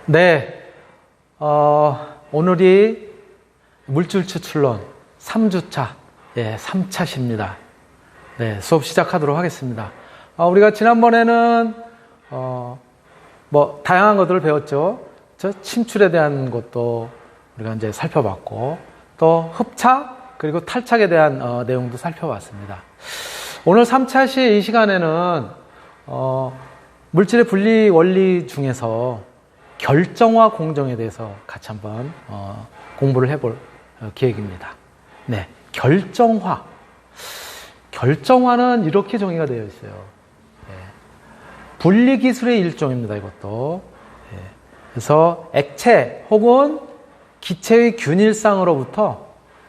네, 오늘이 물질 추출론 3주차, 3차시입니다. 네, 수업 시작하도록 하겠습니다. 우리가 지난번에는, 다양한 것들을 배웠죠. 침출에 대한 것도 우리가 이제 살펴봤고, 또 흡착, 그리고 탈착에 대한 내용도 살펴봤습니다. 오늘 3차시 이 시간에는, 물질의 분리 원리 중에서 결정화 공정에 대해서 같이 한번 공부를 해볼 계획입니다. 네, 결정화. 결정화는 이렇게 정의가 되어 있어요. 네. 분리 기술의 일종입니다. 이것도. 네. 그래서 액체 혹은 기체의 균일상으로부터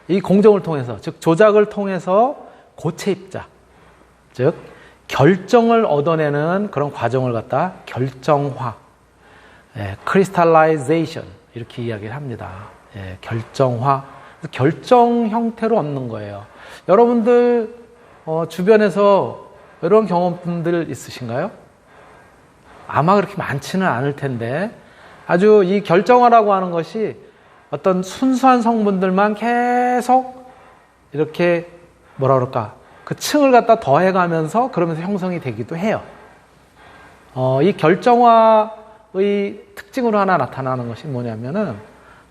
이 공정을 통해서, 즉 조작을 통해서 고체 입자, 즉 결정을 얻어내는 그런 과정을 갖다 결정화, crystallization 이렇게 이야기를 합니다. 결정화, 결정 형태로 얻는 거예요. 여러분들 주변에서 이런 경험들 있으신가요? 아마 그렇게 많지는 않을 텐데, 아주 이 결정화라고 하는 것이 어떤 순수한 성분들만 계속 이렇게 그 층을 갖다 더해가면서 그러면서 형성이 되기도 해요. 이 결정화의 특징으로 하나 나타나는 것이 뭐냐면은,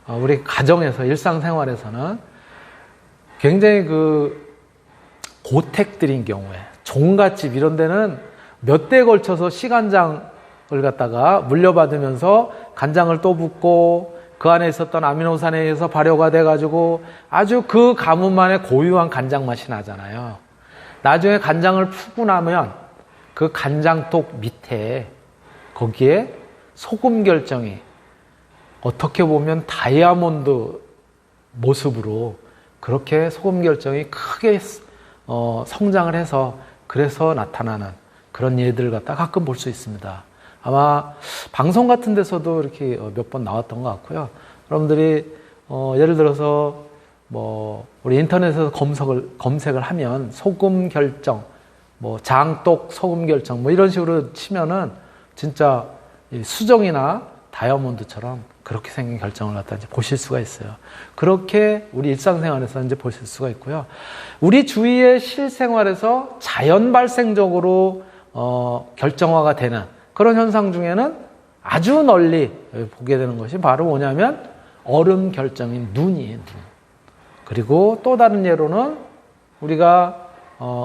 우리 가정에서, 일상생활에서는 굉장히 고택들인 경우에, 종갓집 이런 데는 몇 대에 걸쳐서 시간장을 갖다가 물려받으면서 간장을 또 붓고 그 안에 있었던 아미노산에 의해서 발효가 돼가지고 아주 그 가문만의 고유한 간장 맛이 나잖아요. 나중에 간장을 푸고 나면 그 간장독 밑에 거기에 소금 결정이 어떻게 보면 다이아몬드 모습으로 그렇게 소금 결정이 크게 성장을 해서 그래서 나타나는 그런 예들을 갖다 가끔 볼 수 있습니다. 아마 방송 같은 데서도 이렇게 몇 번 나왔던 것 같고요. 여러분들이 예를 들어서 우리 인터넷에서 검색을 하면 소금 결정, 장독 소금 결정 이런 식으로 치면은 진짜 수정이나 다이아몬드처럼 그렇게 생긴 결정을 갖다 이제 보실 수가 있어요. 그렇게 우리 일상생활에서 이제 보실 수가 있고요. 우리 주위의 실생활에서 자연 발생적으로 결정화가 되는 그런 현상 중에는 아주 널리 보게 되는 것이 바로 뭐냐면 얼음 결정인 눈이에요. 눈. 그리고 또 다른 예로는 우리가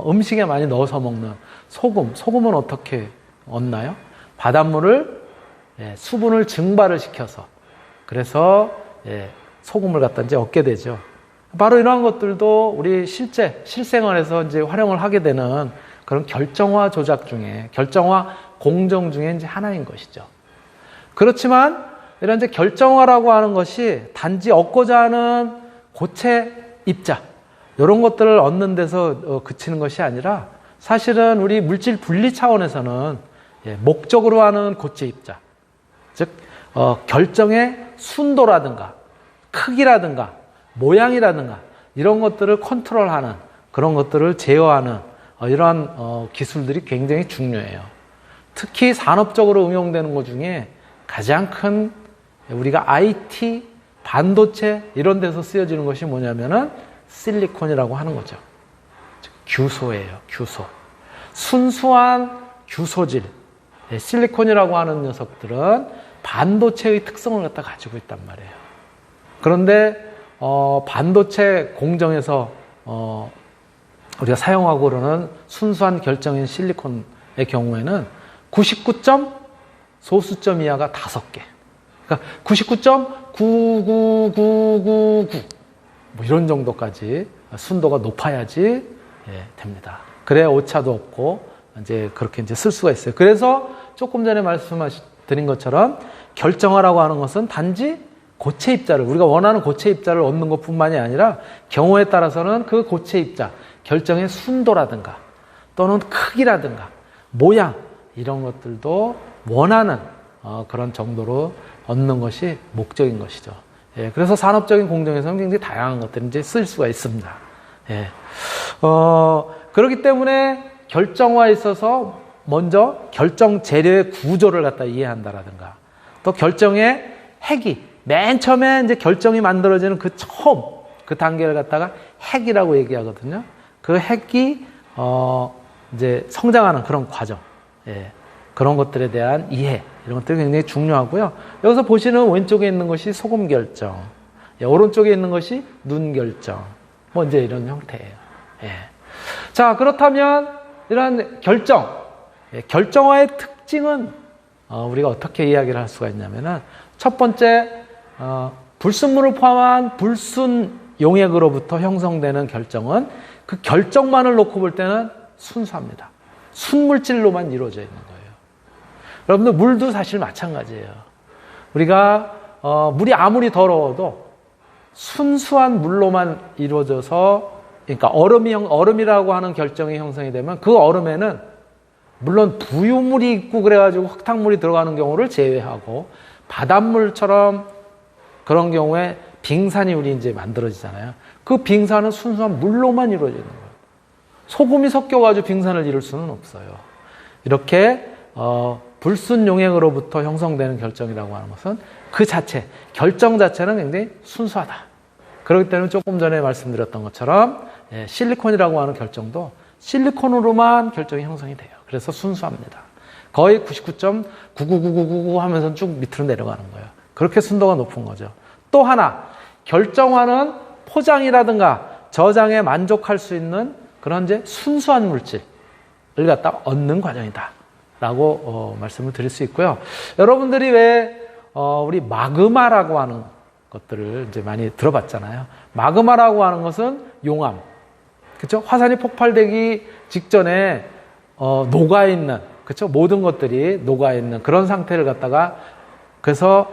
음식에 많이 넣어서 먹는 소금. 소금은 어떻게 얻나요? 바닷물을 수분을 증발을 시켜서 그래서 소금을 갖다 이제 얻게 되죠. 바로 이러한 것들도 우리 실생활에서 이제 활용을 하게 되는 그런 결정화 조작 중에, 결정화 공정 중에 이제 하나인 것이죠. 그렇지만 이런 이제 결정화라고 하는 것이 단지 얻고자 하는 고체 입자, 이런 것들을 얻는 데서 그치는 것이 아니라 사실은 우리 물질 분리 차원에서는 목적으로 하는 고체 입자, 즉 결정의 순도라든가 크기라든가 모양이라든가 이런 것들을 컨트롤하는, 그런 것들을 제어하는 이러한 기술들이 굉장히 중요해요. 특히 산업적으로 응용되는 것 중에 가장 큰, 우리가 IT, 반도체 이런 데서 쓰여지는 것이 뭐냐면은 실리콘이라고 하는 거죠. 규소예요. 규소. 순수한 규소질, 실리콘이라고 하는 녀석들은 반도체의 특성을 갖다 가지고 있단 말이에요. 그런데 반도체 공정에서 우리가 사용하고 그러는 순수한 결정인 실리콘의 경우에는 99점 소수점 이하가 5개. 그러니까 99.99999 이런 정도까지 순도가 높아야지 됩니다. 그래야 오차도 없고 이제 그렇게 이제 쓸 수가 있어요. 그래서 조금 전에 말씀드린 것처럼 결정화라고 하는 것은 단지 고체 입자를, 우리가 원하는 고체 입자를 얻는 것뿐만이 아니라 경우에 따라서는 그 고체 입자, 결정의 순도라든가 또는 크기라든가 모양 이런 것들도 원하는 그런 정도로 얻는 것이 목적인 것이죠. 그래서 산업적인 공정에서는 굉장히 다양한 것들이 이제 쓸 수가 있습니다. 그렇기 때문에 결정화에 있어서 먼저 결정 재료의 구조를 갖다 이해한다라든가 또 결정의 핵이 맨 처음에 이제 결정이 만들어지는 그 처음 그 단계를 갖다가 핵이라고 얘기하거든요. 그 핵이 이제 성장하는 그런 과정, 예, 그런 것들에 대한 이해 이런 것들이 굉장히 중요하고요. 여기서 보시는 왼쪽에 있는 것이 소금 결정, 예, 오른쪽에 있는 것이 눈 결정, 뭐 이제 이런 형태예요. 예. 자, 그렇다면 이런 결정, 예, 결정화의 특징은 우리가 어떻게 이야기를 할 수가 있냐면은 첫 번째 불순물을 포함한 불순 용액으로부터 형성되는 결정은 그 결정만을 놓고 볼 때는 순수합니다. 순물질로만 이루어져 있는 거예요. 여러분들 물도 사실 마찬가지예요. 우리가 물이 아무리 더러워도 순수한 물로만 이루어져서, 그러니까 얼음이라고 하는 결정이 형성이 되면 그 얼음에는 물론 부유물이 있고 그래가지고 흙탕물이 들어가는 경우를 제외하고 바닷물처럼 그런 경우에 빙산이 우리 이제 만들어지잖아요. 그 빙산은 순수한 물로만 이루어져 있는 거예요. 소금이 섞여가지고 빙산을 이룰 수는 없어요. 이렇게 불순 용액으로부터 형성되는 결정이라고 하는 것은 그 자체, 결정 자체는 굉장히 순수하다. 그렇기 때문에 조금 전에 말씀드렸던 것처럼 실리콘이라고 하는 결정도 실리콘으로만 결정이 형성이 돼요. 그래서 순수합니다. 거의 99.99999 하면서 쭉 밑으로 내려가는 거예요. 그렇게 순도가 높은 거죠. 또 하나, 결정화는 포장이라든가 저장에 만족할 수 있는 그런 이제 순수한 물질을 갖다 얻는 과정이다 라고 말씀을 드릴 수 있고요. 여러분들이 왜 우리 마그마라고 하는 것들을 이제 많이 들어봤잖아요. 마그마라고 하는 것은 용암, 그렇죠? 화산이 폭발되기 직전에 녹아있는, 그렇죠? 모든 것들이 녹아있는 그런 상태를 갖다가, 그래서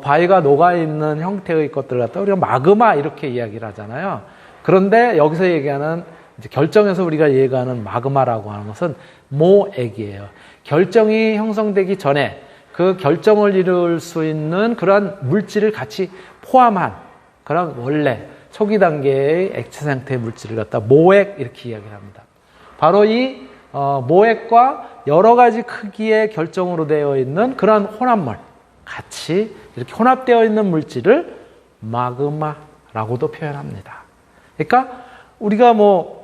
바위가 녹아있는 형태의 것들을 갖다가 우리가 마그마 이렇게 이야기를 하잖아요. 그런데 여기서 얘기하는 이제 결정에서 우리가 얘기하는 마그마라고 하는 것은 모액이에요. 결정이 형성되기 전에 그 결정을 이룰 수 있는 그러한 물질을 같이 포함한 그런 원래 초기 단계의 액체 상태의 물질을 갖다 모액 이렇게 이야기를 합니다. 바로 이 모액과 여러 가지 크기의 결정으로 되어 있는 그런 혼합물, 같이 이렇게 혼합되어 있는 물질을 마그마라고도 표현합니다. 그러니까 우리가 뭐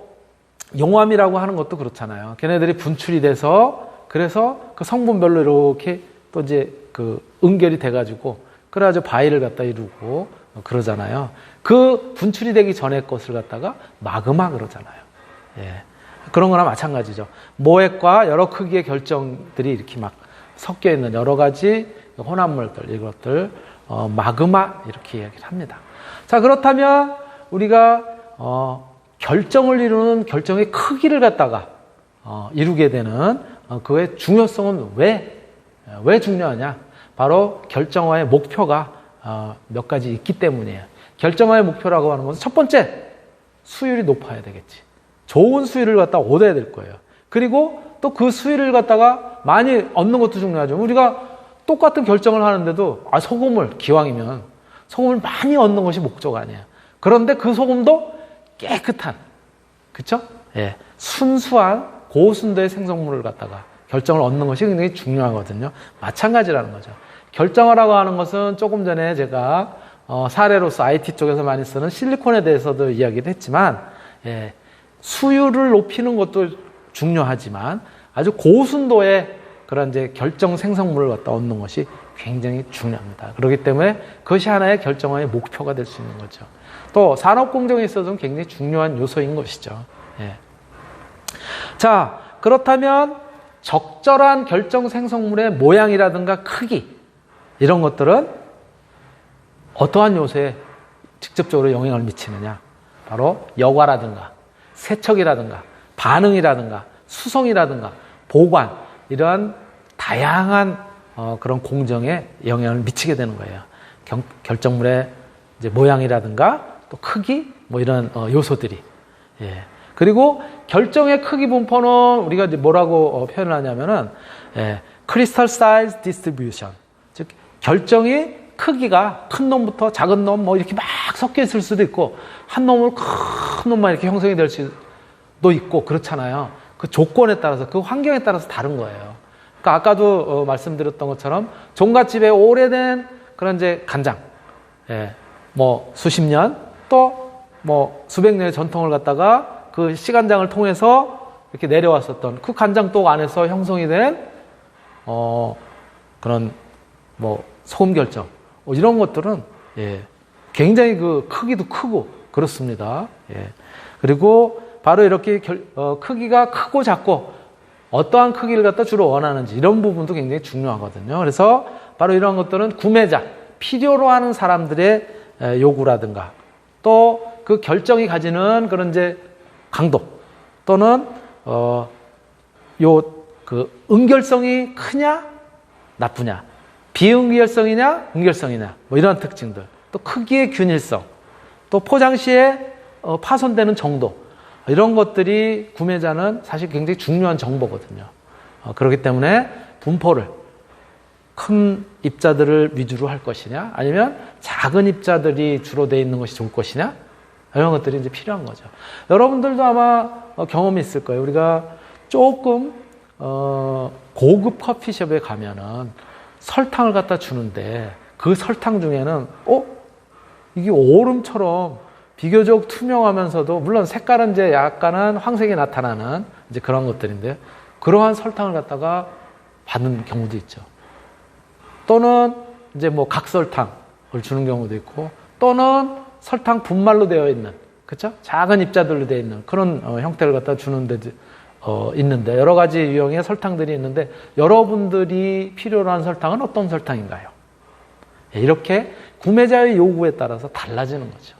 용암이라고 하는 것도 그렇잖아요. 걔네들이 분출이 돼서 그래서 그 성분별로 이렇게 또 이제 그 응결이 돼가지고 그래가지고 바위를 갖다 이루고 그러잖아요. 그 분출이 되기 전에 것을 갖다가 마그마 그러잖아요. 예. 그런 거나 마찬가지죠. 모액과 여러 크기의 결정들이 이렇게 막 섞여 있는 여러 가지 혼합물들, 이것들, 마그마, 이렇게 이야기를 합니다. 자, 그렇다면 우리가, 결정을 이루는 결정의 크기를 갖다가, 이루게 되는 그의 중요성은 왜 중요하냐? 바로 결정화의 목표가, 몇 가지 있기 때문이에요. 결정화의 목표라고 하는 것은 첫 번째, 수율이 높아야 되겠지. 좋은 수율을 갖다가 얻어야 될 거예요. 그리고 또 그 수율을 갖다가 많이 얻는 것도 중요하죠. 우리가 똑같은 결정을 하는데도 소금을 기왕이면 소금을 많이 얻는 것이 목적 아니에요. 그런데 그 소금도 깨끗한, 그렇죠? 예, 순수한 고순도의 생성물을 갖다가 결정을 얻는 것이 굉장히 중요하거든요. 마찬가지라는 거죠. 결정하라고 하는 것은 조금 전에 제가 사례로서 IT 쪽에서 많이 쓰는 실리콘에 대해서도 이야기를 했지만, 예, 수율을 높이는 것도 중요하지만 아주 고순도의 그런 이제 결정 생성물을 갖다 얻는 것이 굉장히 중요합니다. 그렇기 때문에 그것이 하나의 결정화의 목표가 될 수 있는 거죠. 또 산업 공정에 있어서는 굉장히 중요한 요소인 것이죠. 예. 자, 그렇다면 적절한 결정 생성물의 모양이라든가 크기 이런 것들은 어떠한 요소에 직접적으로 영향을 미치느냐? 바로 여과라든가 세척이라든가 반응이라든가 수성이라든가 보관 이러한 다양한 그런 공정에 영향을 미치게 되는 거예요. 결정물의 이제 모양이라든가 또 크기 뭐 이런 요소들이. 예. 그리고 결정의 크기 분포는 우리가 이제 뭐라고 표현을 하냐면은 crystal size distribution. 즉 결정이 크기가 큰 놈부터 작은 놈 뭐 이렇게 막 섞여 있을 수도 있고 한 놈을 큰 놈만 이렇게 형성이 될 수도 있고 그렇잖아요. 그 조건에 따라서 그 환경에 따라서 다른 거예요. 그러니까 아까도 말씀드렸던 것처럼 종갓집에 오래된 그런 이제 간장, 예, 뭐 수십 년 또 뭐 수백 년의 전통을 갖다가 그 시간장을 통해서 이렇게 내려왔었던 그 간장독 안에서 형성이 된 그런 뭐 소금 결정 이런 것들은 예, 굉장히 그 크기도 크고 그렇습니다. 예. 그리고 바로 이렇게 크기가 크고 작고 어떠한 크기를 갖다 주로 원하는지 이런 부분도 굉장히 중요하거든요. 그래서 바로 이런 것들은 구매자, 필요로 하는 사람들의 요구라든가 또 그 결정이 가지는 그런 이제 강도 또는 그 응결성이 크냐 나쁘냐, 비응결성이냐 응결성이냐 뭐 이런 특징들, 또 크기의 균일성, 또 포장 시에 파손되는 정도, 이런 것들이 구매자는 사실 굉장히 중요한 정보거든요. 그렇기 때문에 분포를 큰 입자들을 위주로 할 것이냐 아니면 작은 입자들이 주로 되어 있는 것이 좋을 것이냐, 이런 것들이 이제 필요한 거죠. 여러분들도 아마 경험이 있을 거예요. 우리가 조금 고급 커피숍에 가면은 설탕을 갖다 주는데 그 설탕 중에는 이게 얼음처럼 비교적 투명하면서도 물론 색깔은 이제 약간은 황색이 나타나는 이제 그런 것들인데 그러한 설탕을 갖다가 받는 경우도 있죠. 또는 이제 뭐 각설탕을 주는 경우도 있고 또는 설탕 분말로 되어 있는, 그렇죠? 작은 입자들로 되어 있는 그런 형태를 갖다 주는 데도 있는데 여러 가지 유형의 설탕들이 있는데 여러분들이 필요로 하는 설탕은 어떤 설탕인가요? 이렇게 구매자의 요구에 따라서 달라지는 거죠.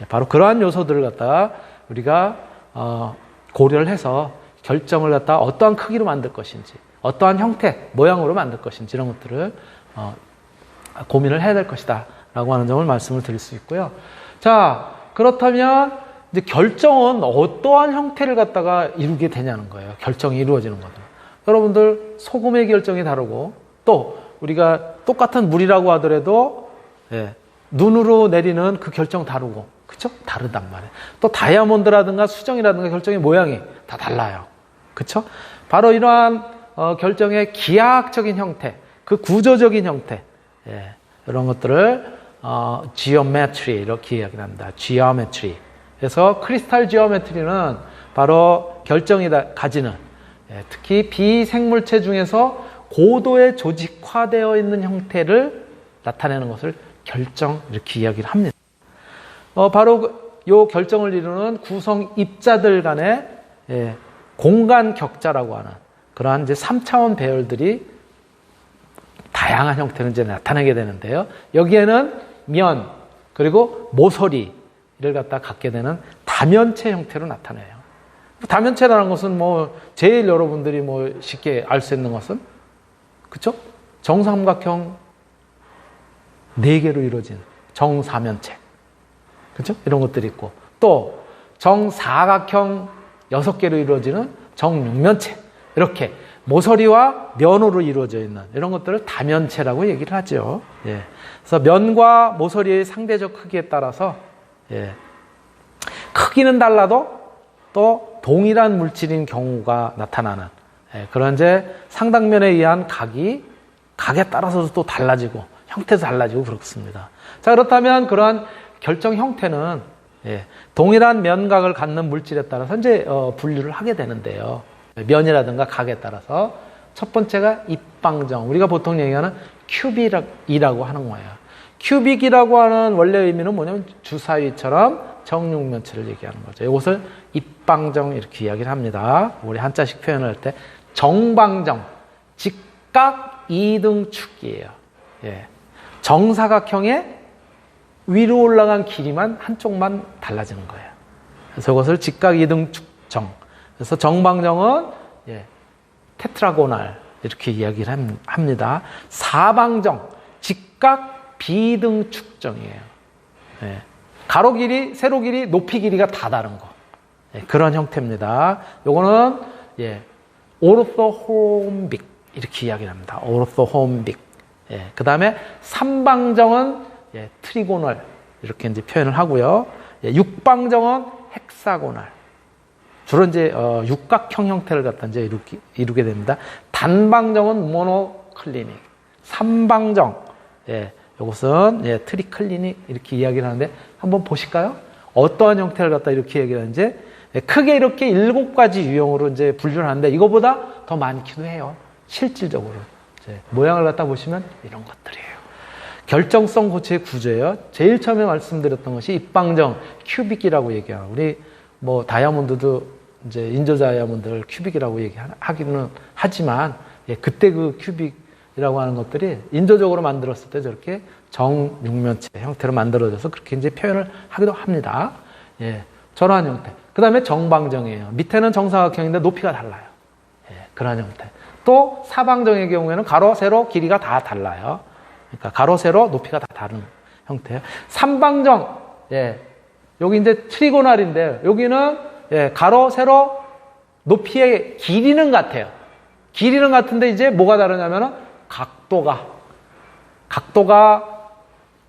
바로 그러한 요소들을 갖다가 우리가 고려를 해서 결정을 갖다가 어떠한 크기로 만들 것인지, 어떠한 형태, 모양으로 만들 것인지 이런 것들을 고민을 해야 될 것이다 라고 하는 점을 말씀을 드릴 수 있고요. 자, 그렇다면 이제 결정은 어떠한 형태를 갖다가 이루게 되냐는 거예요. 결정이 이루어지는 거죠. 여러분들 소금의 결정이 다르고 또 우리가 똑같은 물이라고 하더라도 눈으로 내리는 그 결정 다르고, 그쵸? 다르단 말이에요. 또 다이아몬드라든가 수정이라든가 결정의 모양이 다 달라요. 그쵸? 바로 이러한 결정의 기하학적인 형태, 그 구조적인 형태, 이런 것들을 geometry 이렇게 이야기를 합니다. geometry. 그래서 크리스탈 지오메트리는 바로 결정이 가지는 특히 비생물체 중에서 고도의 조직화되어 있는 형태를 나타내는 것을 결정 이렇게 이야기를 합니다. 바로 이 결정을 이루는 구성 입자들 간의 공간 격자라고 하는 그러한 이제 3차원 배열들이 다양한 형태를 이제 나타내게 되는데요. 여기에는 면 그리고 모서리를 갖다 갖게 되는 다면체 형태로 나타내요. 다면체라는 것은 뭐 제일 여러분들이 뭐 쉽게 알 수 있는 것은 그렇죠? 정삼각형 4개로 이루어진 정사면체, 그렇죠? 이런 것들이 있고 또 정사각형 6개로 이루어지는 정육면체, 이렇게 모서리와 면으로 이루어져 있는 이런 것들을 다면체라고 얘기를 하죠. 그래서 면과 모서리의 상대적 크기에 따라서 크기는 달라도 또 동일한 물질인 경우가 나타나는 그런 이제 상당면에 의한 각에 따라서도 또 달라지고 형태도 달라지고 그렇습니다. 자, 그렇다면 그러한 결정 형태는 동일한 면각을 갖는 물질에 따라서 이제 분류를 하게 되는데요. 면이라든가 각에 따라서 첫 번째가 입방정, 우리가 보통 얘기하는 큐빅이라고 하는 거예요. 큐빅이라고 하는 원래 의미는 뭐냐면 주사위처럼 정육면체를 얘기하는 거죠. 이것을 입방정 이렇게 이야기를 합니다. 우리 한자식 표현을 할 때 정방정, 직각 이등축이에요. 정사각형의 위로 올라간 길이만 한쪽만 달라지는 거예요. 그래서 이것을 직각 이등축정. 그래서 정방정은 테트라고날 이렇게 이야기를 합니다. 사방정, 직각 비등축정이에요. 가로 길이, 세로 길이, 높이 길이가 다 다른 거. 그런 형태입니다. 요거는 오르토홈빅 이렇게 이야기를 합니다. 오르토홈빅. 그 다음에 삼방정은 트리고널 이렇게 이제 표현을 하고요. 육방정은 헥사고널. 주로 이제 육각형 형태를 갖다 이제 이루게 됩니다. 단방정은 모노클리닉, 삼방정, 예, 이것은 예, 트리클리닉 이렇게 이야기를 하는데 한번 보실까요? 어떠한 형태를 갖다 이렇게 얘기를 하는지 예, 크게 이렇게 7가지 유형으로 이제 분류를 하는데 이거보다 더 많기도 해요. 실질적으로 이제 모양을 갖다 보시면 이런 것들이에요. 결정성 고체의 구조예요. 제일 처음에 말씀드렸던 것이 입방정, 큐빅이라고 얘기하는 우리 뭐 다이아몬드도 이제 인조 다이아몬드를 큐빅이라고 얘기하기는 하지만 예, 그때 그 큐빅이라고 하는 것들이 인조적으로 만들었을 때 저렇게 정육면체 형태로 만들어져서 그렇게 이제 표현을 하기도 합니다. 예, 저러한 형태. 그 다음에 정방정이에요. 밑에는 정사각형인데 높이가 달라요. 예, 그러한 형태. 또 사방정의 경우에는 가로, 세로, 길이가 다 달라요. 그러니까 가로, 세로, 높이가 다 다른 형태예요. 삼방정, 예, 여기 이제 트리고널인데 여기는 예, 가로, 세로, 높이의 길이는 같아요. 길이는 같은데 이제 뭐가 다르냐면은 각도가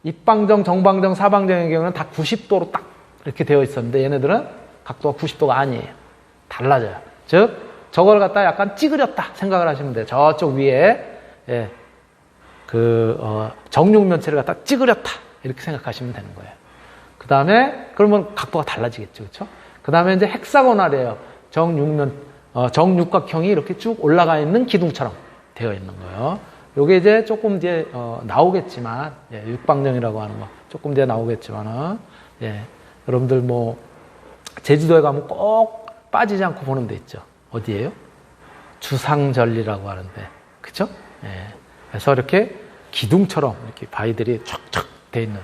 입방정, 정방정, 사방정의 경우는 다 90도로 딱 이렇게 되어 있었는데 얘네들은 각도가 90도가 아니에요. 달라져요. 즉 저걸 갖다 약간 찌그렸다 생각을 하시면 돼요. 저쪽 위에 예, 정육면체를 갖다 찌그렸다 이렇게 생각하시면 되는 거예요. 그 다음에 그러면 각도가 달라지겠죠, 그렇죠? 그 다음에 이제 헥사고날이에요. 정육각형이 이렇게 쭉 올라가 있는 기둥처럼 되어 있는 거예요. 요게 이제 조금 뒤에 나오겠지만 예, 육방정이라고 하는 거 조금 뒤에 나오겠지만은 예, 여러분들 뭐 제주도에 가면 꼭 빠지지 않고 보는 데 있죠. 어디예요? 주상절리라고 하는데, 그렇죠? 예, 그래서 이렇게 기둥처럼 이렇게 바위들이 촥촥 돼 있는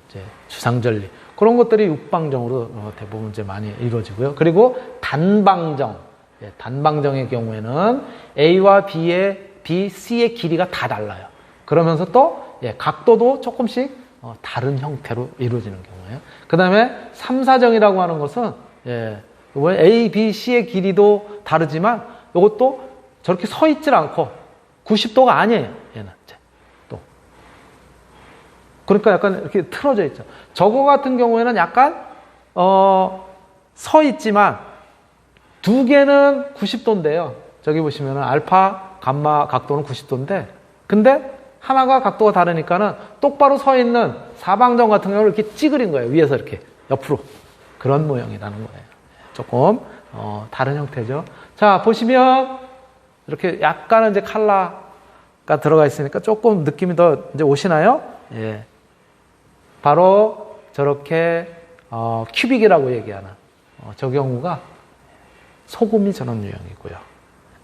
이제 주상절리 그런 것들이 육방정으로 대부분 이제 많이 이루어지고요. 그리고 단방정, 예, 단방정의 경우에는 A와 B, C의 길이가 다 달라요. 그러면서 또 예, 각도도 조금씩 다른 형태로 이루어지는 경우예요. 그 다음에 삼사정이라고 하는 것은 예, A, B, C의 길이도 다르지만 이것도 저렇게 서 있질 않고 90도가 아니에요. 얘는 이제 또 그러니까 약간 이렇게 틀어져 있죠. 저거 같은 경우에는 약간 서 있지만 두 개는 90도인데요. 저기 보시면은 알파, 감마 각도는 90도인데 근데 하나가 각도가 다르니까는 똑바로 서 있는 사방정 같은 경우는 이렇게 찌그린 거예요. 위에서 이렇게 옆으로 그런 모양이라는 거예요. 조금 다른 형태죠. 자 보시면 이렇게 약간은 이제 컬러가 들어가 있으니까 조금 느낌이 더 이제 오시나요? 예. 바로 저렇게 큐빅이라고 얘기하는 저 경우가 소금이 저런 유형이고요.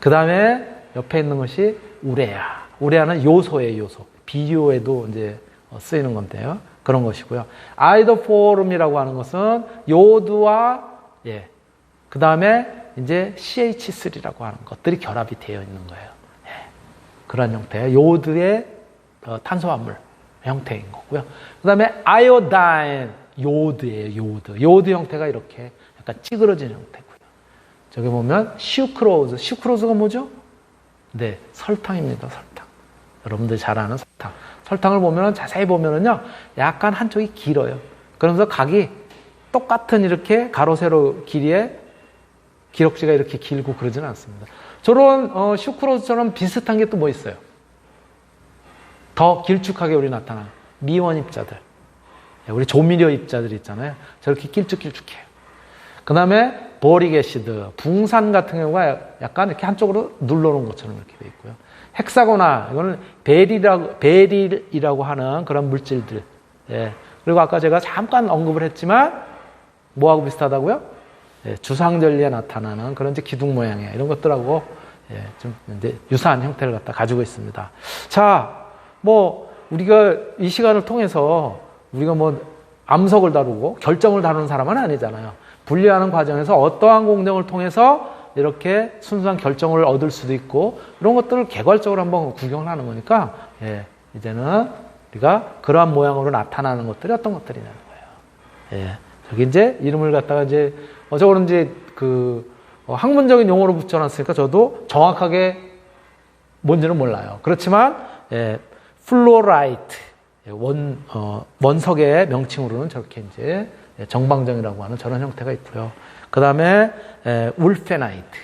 그 다음에 옆에 있는 것이 우레아. 우레아는 요소예요, 요소. 비료에도 이제 쓰이는 건데요. 그런 것이고요. 아이도포름이라고 하는 것은 요드와 예. 그 다음에 이제 CH3라고 하는 것들이 결합이 되어 있는 거예요. 예. 그런 형태의 요드의 탄소화물 형태인 거고요. 그 다음에 아이오다인, 요드예요, 요드. 요드 형태가 이렇게 약간 찌그러진 형태고요. 저기 보면 슈크로즈. 슈크로즈가 뭐죠? 네, 설탕입니다, 설탕. 여러분들 잘 아는 설탕. 설탕을 보면 자세히 보면은요, 약간 한쪽이 길어요. 그러면서 각이 똑같은 이렇게 가로, 세로 길이에 기럭지가 이렇게 길고 그러지는 않습니다. 저런 슈크로즈처럼 비슷한 게 또 뭐 있어요? 더 길쭉하게 우리 나타나는 미원 입자들. 우리 조미료 입자들 있잖아요. 저렇게 길쭉길쭉해요. 그 다음에 보릭 애시드, 붕산 같은 경우가 약간 이렇게 한쪽으로 눌러놓은 것처럼 이렇게 돼 있고요. 헥사고나, 이거는 베릴이라고 하는 그런 물질들. 예. 그리고 아까 제가 잠깐 언급을 했지만, 뭐하고 비슷하다고요? 예, 주상절리에 나타나는 그런 이제 기둥 모양이야. 이런 것들하고, 예, 좀 이제 유사한 형태를 갖다 가지고 있습니다. 자, 뭐, 우리가 이 시간을 통해서 우리가 뭐 암석을 다루고 결정을 다루는 사람은 아니잖아요. 분리하는 과정에서 어떠한 공정을 통해서 이렇게 순수한 결정을 얻을 수도 있고 이런 것들을 개괄적으로 한번 구경을 하는 거니까 예, 이제는 우리가 그러한 모양으로 나타나는 것들이 어떤 것들이냐는 거예요. 예, 저기 이제 이름을 갖다가 이제 저거는 이제 그 학문적인 용어로 붙여놨으니까 저도 정확하게 뭔지는 몰라요. 그렇지만 예, 플로라이트 원석의 명칭으로는 저렇게 이제 정방정이라고 하는 저런 형태가 있고요. 그 다음에 울페나이트.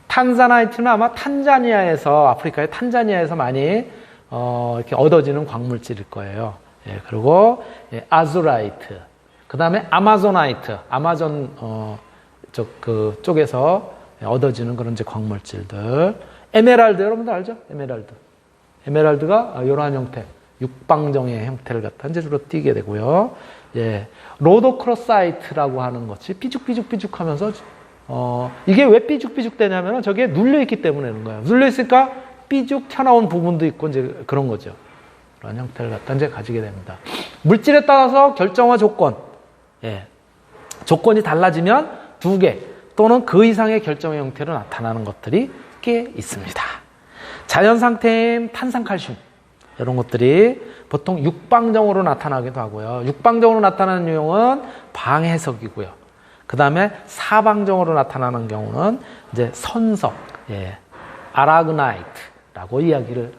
탄자나이트는 아마 탄자니아에서, 아프리카의 탄자니아에서 많이 이렇게 얻어지는 광물질일 거예요. 예, 그리고 아zu라이트. 그 다음에 아마존나이트. 아마존 쪽에서 얻어지는 그런 이제 광물질들. 에메랄드, 여러분들 알죠? 에메랄드. 에메랄드가 이러한 형태, 육방정의 형태를 갖다 이제 주로 띠게 되고요. 예, 로도크로사이트라고 하는 것이 삐죽삐죽삐죽하면서 이게 왜 삐죽삐죽 되냐면은 저게 눌려 있기 때문에 그런 거예요. 눌려 있으니까 삐죽 튀어나온 부분도 있고 이제 그런 거죠. 그런 형태를 갖다 이제 가지게 됩니다. 물질에 따라서 결정화 조건, 예, 조건이 달라지면 두 개 또는 그 이상의 결정의 형태로 나타나는 것들이 꽤 있습니다. 자연 상태인 탄산칼슘 이런 것들이 보통 육방정으로 나타나기도 하고요. 육방정으로 나타나는 유형은 방해석이고요. 그 다음에 사방정으로 나타나는 경우는 이제 선석, 예, 아라그나이트라고 이야기를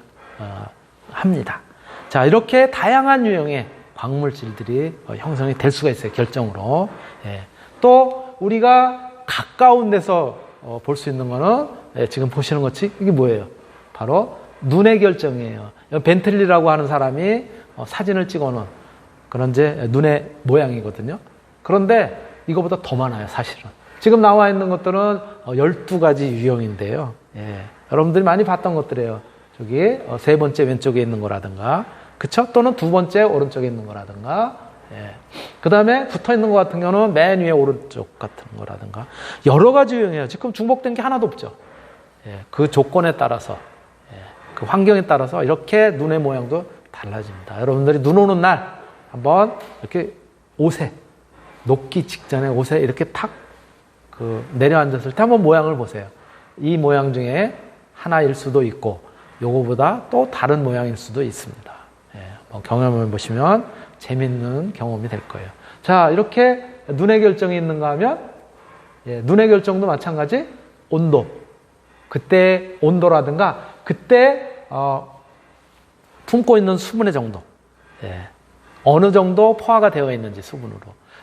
합니다. 자, 이렇게 다양한 유형의 광물질들이 형성이 될 수가 있어요. 결정으로. 예. 또 우리가 가까운 데서 볼 수 있는 거는, 예, 지금 보시는 것이 이게 뭐예요? 바로 눈의 결정이에요. 벤틀리라고 하는 사람이 사진을 찍어놓은 그런 이제 눈의 모양이거든요. 그런데 이거보다 더 많아요, 사실은. 지금 나와 있는 것들은 12가지 유형인데요. 예, 여러분들이 많이 봤던 것들이에요. 저기 세 번째 왼쪽에 있는 거라든가, 그쵸? 또는 두 번째 오른쪽에 있는 거라든가, 예. 그 다음에 붙어 있는 것 같은 경우는 맨 위에 오른쪽 같은 거라든가, 여러 가지 유형이에요. 지금 중복된 게 하나도 없죠. 예, 그 조건에 따라서, 예, 그 환경에 따라서 이렇게 눈의 모양도 달라집니다. 여러분들이 눈 오는 날 한번 이렇게 옷에, 녹기 직전에 옷에 이렇게 탁 내려앉았을 때 한번 모양을 보세요. 이 모양 중에 하나일 수도 있고 요거보다 또 다른 모양일 수도 있습니다. 예, 경험을 보시면 재밌는 경험이 될 거예요. 자, 이렇게 눈의 결정이 있는가 하면, 예, 눈의 결정도 마찬가지 온도, 그때 온도라든가 그때 품고 있는 수분의 정도, 예, 어느 정도 포화가 되어 있는지 수분으로,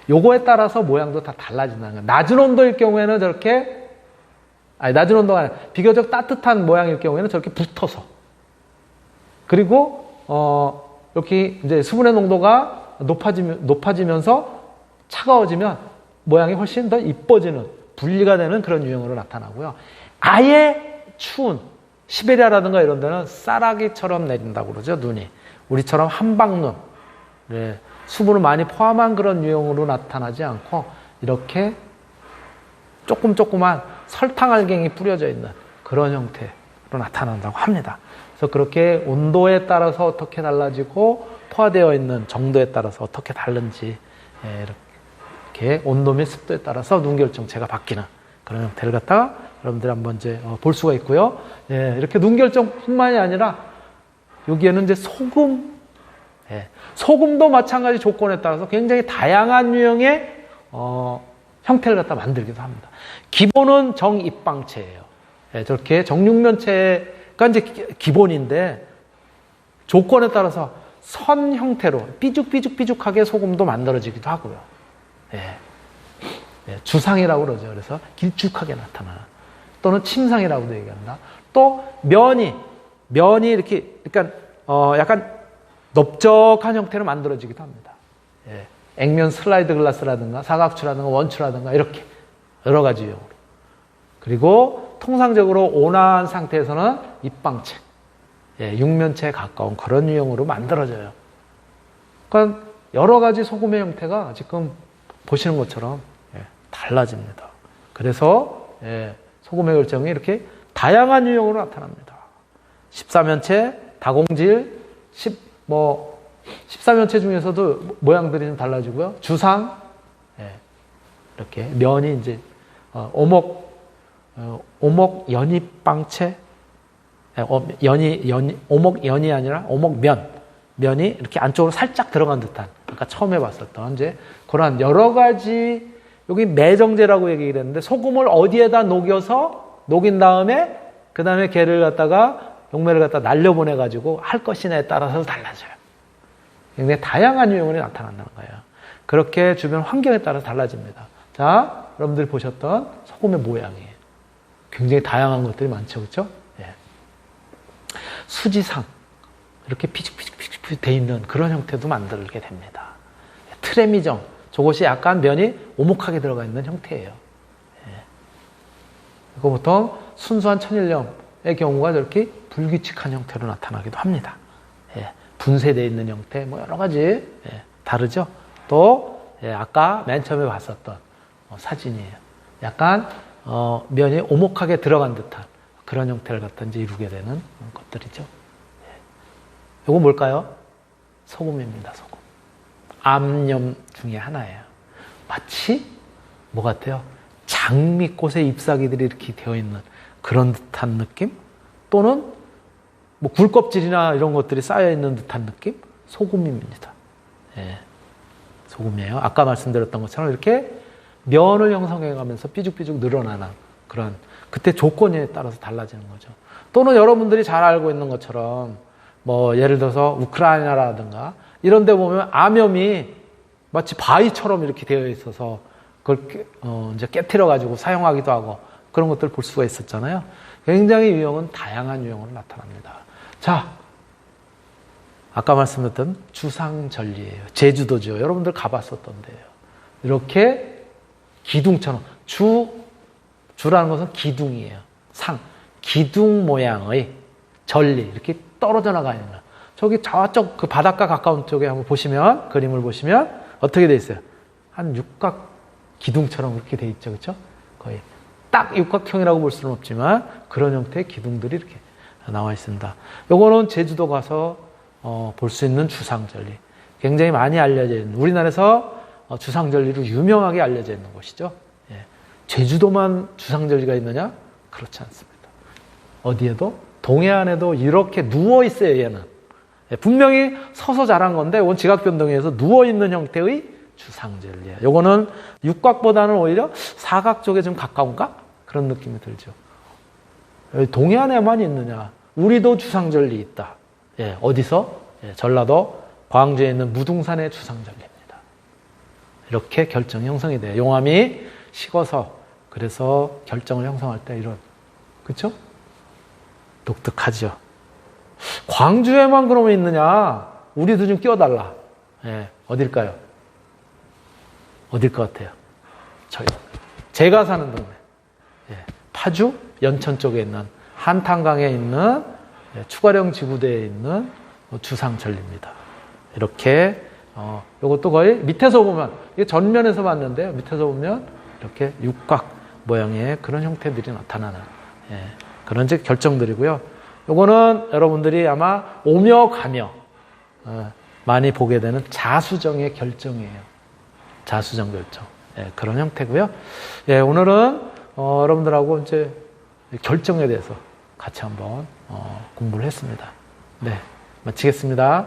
요거에 따라서 모양도 다 달라진다는 거예요. 낮은 온도일 경우에는 저렇게, 낮은 온도가 아니라 비교적 따뜻한 모양일 경우에는 저렇게 붙어서, 그리고 이렇게 이제 수분의 농도가 높아지면서 차가워지면 모양이 훨씬 더 이뻐지는, 분리가 되는 그런 유형으로 나타나고요. 아예 추운 시베리아라든가 이런 데는 쌀아기처럼 내린다고 그러죠, 눈이. 우리처럼 한방눈, 네, 수분을 많이 포함한 그런 유형으로 나타나지 않고 이렇게 조그만 설탕 알갱이 뿌려져 있는 그런 형태로 나타난다고 합니다. 그래서 그렇게 온도에 따라서 어떻게 달라지고 포화되어 있는 정도에 따라서 어떻게 다른지, 이렇게 온도 및 습도에 따라서 눈 결정체가 바뀌는 그런 형태를 갖다가 여러분들이 한번 이제 볼 수가 있고요. 예, 이렇게 눈 결정뿐만이 아니라 여기에는 이제 소금, 예, 소금도 마찬가지 조건에 따라서 굉장히 다양한 유형의 형태를 갖다 만들기도 합니다. 기본은 정입방체예요. 예, 저렇게 정육면체가 이제 기본인데 조건에 따라서 선 형태로 삐죽삐죽삐죽하게 소금도 만들어지기도 하고요. 예, 예, 주상이라고 그러죠. 그래서 길쭉하게 나타나는, 또는 침상이라고도 얘기한다. 또 면이 이렇게, 그러니까 약간 넓적한 형태로 만들어지기도 합니다. 예, 액면 슬라이드 글라스라든가 사각추라든가 원추라든가 이렇게 여러 가지 유형으로. 그리고 통상적으로 온화한 상태에서는 입방체, 예, 육면체에 가까운 그런 유형으로 만들어져요. 그러니까 여러 가지 소금의 형태가 지금 보시는 것처럼, 예, 달라집니다. 그래서, 예, 소금의 결정이 이렇게 다양한 유형으로 나타납니다. 14면체, 다공질, 14면체 중에서도 모양들이 좀 달라지고요. 주상, 예, 이렇게 면이 이제 오목연입방체, 오목연이 아니라 오목면이 이렇게 안쪽으로 살짝 들어간 듯한, 아까 처음에 봤었던 이제 그런 여러 가지, 여기 매정제라고 얘기를 했는데 소금을 어디에다 녹인 다음에 그 다음에 걔를 갖다가 용매를 갖다 날려보내 가지고 할 것이냐에 따라서 달라져요. 굉장히 다양한 유형이 나타난다는 거예요. 그렇게 주변 환경에 따라 달라집니다. 자, 여러분들이 보셨던 소금의 모양이에요. 굉장히 다양한 것들이 많죠, 그렇죠? 예. 수지상 이렇게 피죽피죽 돼 있는 그런 형태도 만들게 됩니다. 트레미정, 저것이 약간 면이 오목하게 들어가 있는 형태예요. 예. 이거 보통 순수한 천일염의 경우가 저렇게 불규칙한 형태로 나타나기도 합니다. 예. 분쇄되어 있는 형태, 뭐 여러 가지 예. 다르죠. 또 예. 아까 맨 처음에 봤었던 사진이에요. 약간 면이 오목하게 들어간 듯한 그런 형태를 갖다 이제 이루게 되는 것들이죠. 예. 이거 뭘까요? 소금입니다. 소금. 암염 중에 하나예요. 마치 뭐 같아요? 장미꽃의 잎사귀들이 이렇게 되어 있는 그런 듯한 느낌? 또는 뭐 굴껍질이나 이런 것들이 쌓여 있는 듯한 느낌? 소금입니다. 예. 소금이에요. 아까 말씀드렸던 것처럼 이렇게 면을 형성해 가면서 삐죽삐죽 늘어나는 그런 그때 조건에 따라서 달라지는 거죠. 또는 여러분들이 잘 알고 있는 것처럼 뭐 예를 들어서 우크라이나라든가 이런 데 보면 암염이 마치 바위처럼 이렇게 되어 있어서 그걸 이제 깨트려 가지고 사용하기도 하고 그런 것들을 볼 수가 있었잖아요. 굉장히 유형은 다양한 유형으로 나타납니다. 자, 아까 말씀드렸던 주상절리예요. 제주도죠. 여러분들 가봤었던 데예요. 이렇게 기둥처럼 주라는 것은 기둥이에요. 기둥 모양의 절리 이렇게 떨어져 나가 있는 거예요. 저기 저쪽 그 바닷가 가까운 쪽에 한번 보시면 그림을 보시면 어떻게 돼 있어요? 한 육각 기둥처럼 그렇게 돼 있죠, 그렇죠? 거의 딱 육각형이라고 볼 수는 없지만 그런 형태의 기둥들이 이렇게 나와 있습니다. 요거는 제주도 가서 볼 수 있는 주상절리. 굉장히 많이 알려져 있는 우리나라에서 주상절리로 유명하게 알려져 있는 곳이죠. 예. 제주도만 주상절리가 있느냐? 그렇지 않습니다. 어디에도 동해안에도 이렇게 누워 있어요. 얘는 분명히 서서 자란 건데 이건 지각변동에서 누워 있는 형태의 주상절리예요. 요거는 육각보다는 오히려 사각 쪽에 좀 가까운가? 그런 느낌이 들죠. 동해안에만 있느냐? 우리도 주상절리 있다. 예, 어디서? 예, 전라도 광주에 있는 무등산의 주상절리입니다. 이렇게 결정이 형성이 돼요. 용암이 식어서 그래서 결정을 형성할 때 이런 그렇죠? 독특하죠. 광주에만 그러면 있느냐? 우리도 좀 끼워달라. 예, 어딜까요? 어딜 것 같아요? 저희 제가 사는 동네 예, 파주 연천 쪽에 있는 한탄강에 있는 예, 추가령 지구대에 있는 주상절리입니다. 이렇게 이것도 거의 밑에서 보면 이게 전면에서 봤는데요. 밑에서 보면 이렇게 육각 모양의 그런 형태들이 나타나는 예, 그런 결정들이고요. 요거는 여러분들이 아마 오며 가며 많이 보게 되는 자수정의 결정이에요. 자수정 결정. 예, 그런 형태고요. 예, 오늘은 여러분들하고 이제 결정에 대해서 같이 한번 공부를 했습니다. 네, 마치겠습니다.